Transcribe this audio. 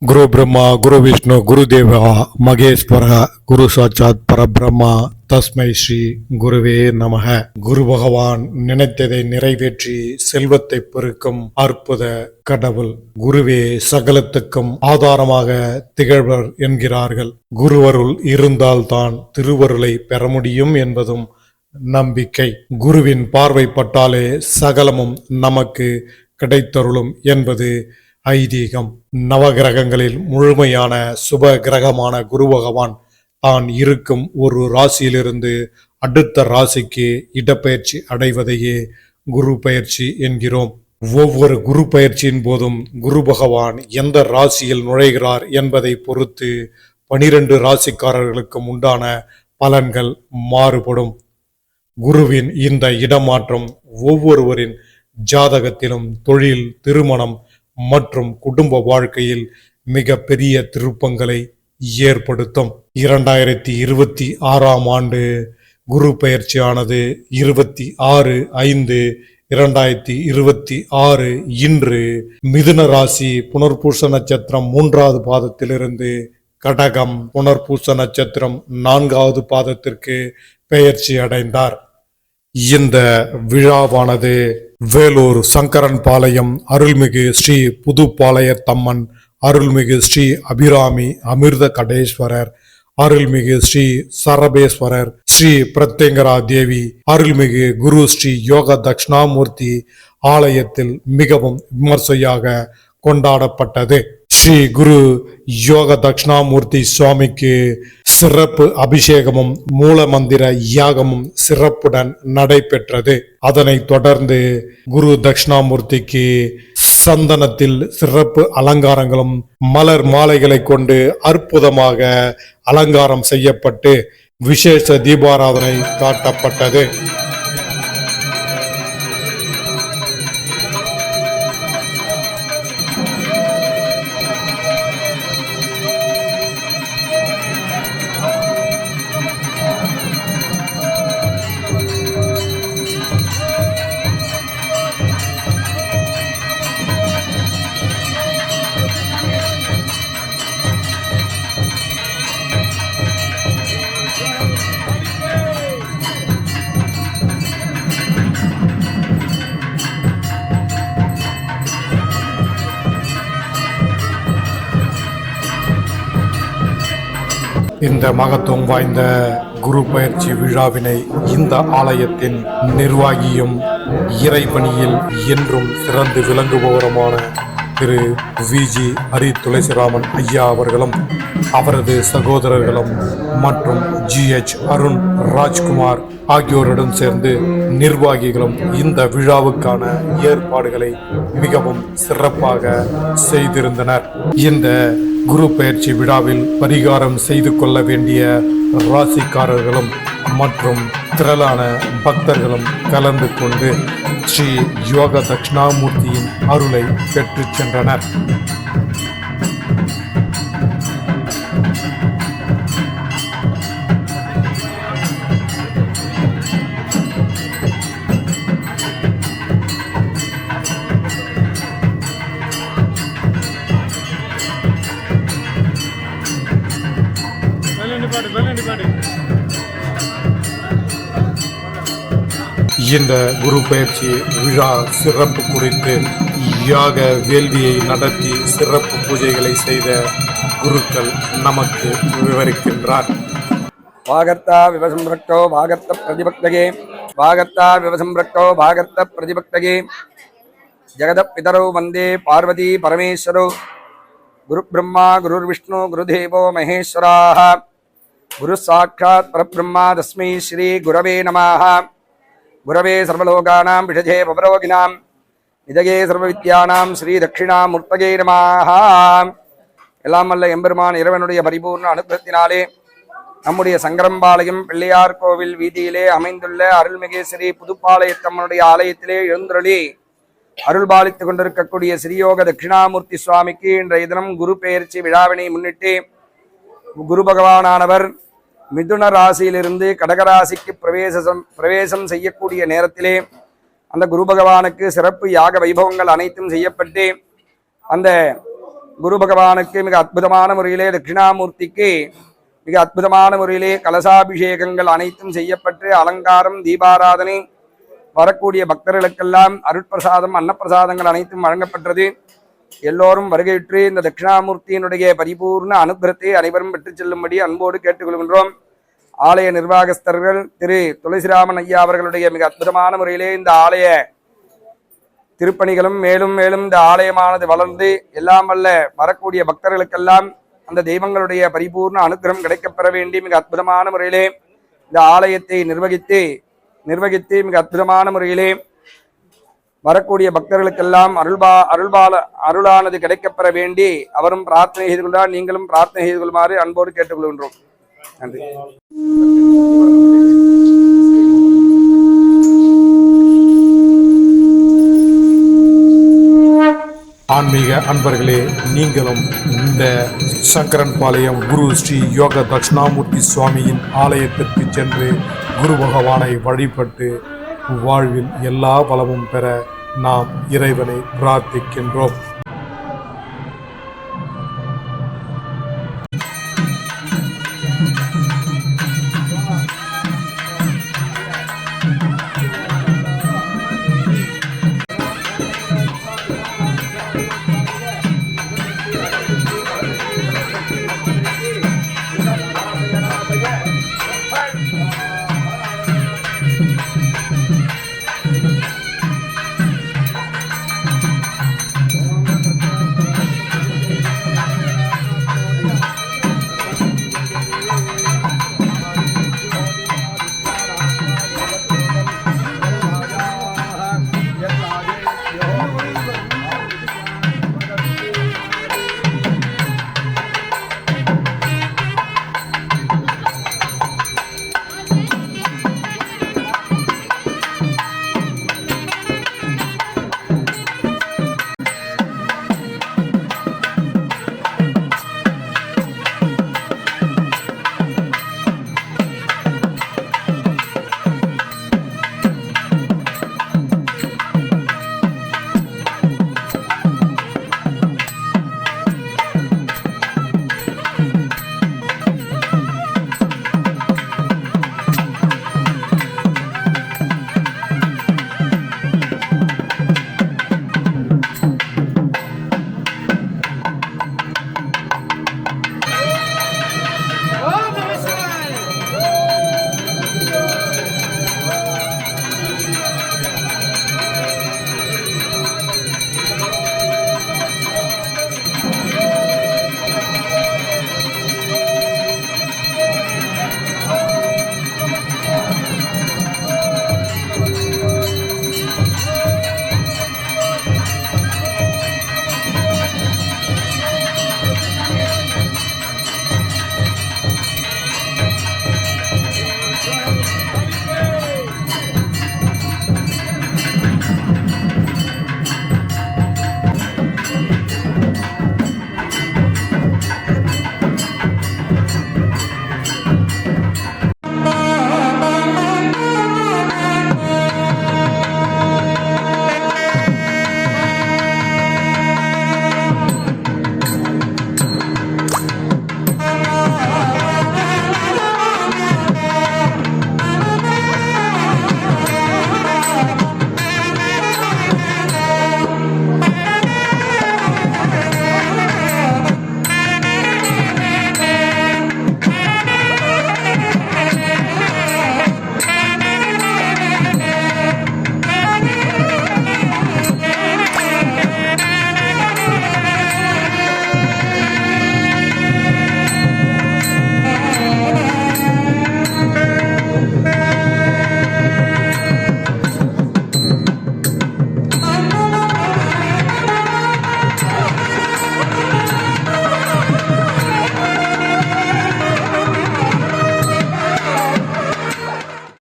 குரு பிரம்மா குரு விஷ்ணு குரு தேவா மகேஸ்வர குரு சாட்சாத் பரபிரம்மா தஸ்மை ஸ்ரீ குருவே நமக. குரு பகவான் நினைத்ததை நிறைவேற்றி செல்வத்தை பெருக்கும் அற்புத கடவுள். குருவே சகலத்துக்கும் ஆதாரமாக திகழ்வர் என்கிறார்கள். குருவருள் இருந்தால்தான் திருவருளை பெற முடியும் என்பதும் நம்பிக்கை. குருவின் பார்வைப்பட்டாலே சகலமும் நமக்கு கிடைத்தருளும் என்பது ஐதீகம். நவகிரகங்களில் முழுமையான சுப கிரகமான குரு பகவான் தான் இருக்கும் ஒரு ராசியிலிருந்து அடுத்த ராசிக்கு இடப்பெயர்ச்சி அடைவதையே குரு பயிற்சி என்கிறோம். ஒவ்வொரு குரு பயிற்சியின் போதும் குரு பகவான் எந்த ராசியில் நுழைகிறார் என்பதை பொறுத்து 12 ராசிக்காரர்களுக்கும் உண்டான பலன்கள் மாறுபடும். குருவின் இந்த இடமாற்றம் ஒவ்வொருவரின் ஜாதகத்திலும் தொழில், திருமணம் மற்றும் குடும்ப வாழ்க்கையில் மிக பெரிய திருப்பங்களை ஏற்படுத்தும். 2026ஆம் ஆண்டு குரு பயிற்சியானது 26/5/2026 இன்று மிதுன ராசி புனர்பூச நட்சத்திரம் 3வது பாதத்திலிருந்து கடகம் புனர்பூச நட்சத்திரம் 4வது பாதத்திற்கு பெயர்ச்சி அடைந்தார். இந்த விழாவானது வேலூர் சங்கரன்பாளையம் அருள்மிகு ஸ்ரீ புதுப்பாளையத்தம்மன், அருள்மிகு ஸ்ரீ அபிராமி அமிர்த கடேஸ்வரர், அருள்மிகு ஸ்ரீ சரபேஸ்வரர், ஸ்ரீ பிரத்யங்கரா தேவி, அருள்மிகு குரு ஸ்ரீ யோக தட்சிணாமூர்த்தி ஆலயத்தில் மிகவும் விமர்சையாக கொண்டாடப்பட்டது. ஸ்ரீ குரு யோக தட்சிணாமூர்த்தி சுவாமிக்கு சிறப்பு அபிஷேகமும் மூல மந்திர யாகமும் சிறப்புடன் நடைபெற்றது. அதனைத் தொடர்ந்து குரு தட்சிணாமூர்த்திக்கு சந்தனத்தில் சிறப்பு அலங்காரங்களும் மலர் மாலைகளை கொண்டு அற்புதமாக அலங்காரம் செய்யப்பட்டு விசேஷ தீபாராதனை காட்டப்பட்டது. இந்த மகத்துவம் வாய்ந்த குரு பயிற்சி விழாவினை இந்த ஆலயத்தின் நிர்வாகியும் இறைபணியில் என்றும் சிறந்து விளங்குபவருமான திரு வி.ஜி. ஹரி துளசிராமன் ஐயா அவர்களும் அவரது சகோதரர்களும் மற்றும் ஜி.எச். அருண் ராஜ்குமார் ஆகியோருடன் சேர்ந்து நிர்வாகிகளும் இந்த விழாவுக்கான ஏற்பாடுகளை மிகவும் சிறப்பாக செய்திருந்தனர். இந்த குரு பயிற்சி விழாவில் பரிகாரம் செய்து கொள்ள வேண்டிய ராசிக்காரர்களும் மற்றும் திரளான பக்தர்களும் கலந்து கொண்டு ஸ்ரீ யோக தட்சிணாமூர்த்தியின் அருளை பெற்று சென்றனர். இந்த குரு பயிற்சி விழா சிறப்பு குறித்து யாக வேள்வியை நடத்தி சிறப்பு பூஜைகளை செய்த குருக்கள் நமக்கு விவரிக்கின்றார். வாகர்த்தா விவசம்பிரக்தோ வாகர்த்த பிரதிபக்தகே வாகர்த்தா விவசம்பிரக்தோ வாகர்த்த பிரதிபக்தகே ஜெகத பிதரோ வந்தே பார்வதி பரமேஸ்வரோ குரு பிரம்மா குரு விஷ்ணு குருதேவோ மகேஸ்வராः குரு சாட்சாத் பரபிரம்மா தஸ்மை ஸ்ரீ குரவே நமः. குரவே சர்வலோகானாம் விஷஜே பவரோகிணாம் நிதயே சர்வவித்யானாம் ஸ்ரீ தட்சிணாமூர்த்தகே நமः. எல்லாம் வல்ல எம்பெருமான் இறைவனுடைய பரிபூர்ண அனுகிரகத்தினாலே நம்முடைய சங்கரம்பாளையம் பிள்ளையார் கோவில் வீதியிலே அமைந்துள்ள அருள்மிகு ஸ்ரீ புதுப்பாளையத்தம்மனுடைய ஆலயத்திலே எழுந்தருளி அருள்பாலித்துக் கொண்டிருக்கக்கூடிய ஸ்ரீயோக தட்சிணாமூர்த்தி சுவாமிக்கு இன்றைய தினம் குரு பெயர்ச்சி விழாவினை முன்னிட்டு குரு பகவானானவர் மிதுன ராசியிலிருந்து கடகராசிக்கு பிரவேசம் செய்யக்கூடிய நேரத்திலே அந்த குரு பகவானுக்கு சிறப்பு யாக வைபவங்கள் அனைத்தும் செய்யப்பட்டு அந்த குரு பகவானுக்கு மிக அற்புதமான முறையிலே தட்சிணாமூர்த்திக்கு மிக அற்புதமான முறையிலே கலசாபிஷேகங்கள் அனைத்தும் செய்யப்பட்டு அலங்காரம் தீபாராதனை வரக்கூடிய பக்தர்களுக்கெல்லாம் அருட்பிரசாதம் அன்னப்பிரசாதங்கள் அனைத்தும் வழங்கப்பட்டது. எல்லோரும் வருகையுற்று இந்த தட்சிணாமூர்த்தியினுடைய பரிபூர்ண அனுகிரகத்தை அனைவரும் பெற்றுச் செல்லும்படி அன்போடு கேட்டுக்கொள்கின்றோம். ஆலய நிர்வாகஸ்தர்கள் திரு துளசிராமன் ஐயா அவர்களுடைய மிக அற்புதமான முறையிலே இந்த ஆலய திருப்பணிகளும் மேலும் மேலும் இந்த ஆலயமானது வளர்ந்து எல்லாம் வல்ல வரக்கூடிய பக்தர்களுக்கெல்லாம் அந்த தெய்வங்களுடைய பரிபூர்ண அனுகிரகம் கிடைக்கப்பெற வேண்டி மிக அற்புதமான முறையிலே இந்த ஆலயத்தை நிர்வகித்து மிக அற்புதமான முறையிலே வரக்கூடிய பக்தர்களுக்கெல்லாம் அருளானது கிடைக்கப்பெற வேண்டி அவரும் பிரார்த்தனை செய்து கொள்வார். நீங்களும் பிரார்த்தனை செய்து கொள்ளுமாறு அன்போடு கேட்டுக்கொள்கின்றோம். நன்றி. ஆன்மீக அன்பர்களே, நீங்களும் இந்த சங்கரன்பாளையம் குரு ஸ்ரீ யோக தட்சிணாமூர்த்தி சுவாமியின் ஆலயத்திற்கு சென்று குரு பகவானை வழிபட்டு வாழ்வில் எல்லா வளமும் பெற நாம் இறைவனை பிரார்த்திக்கின்றோம்.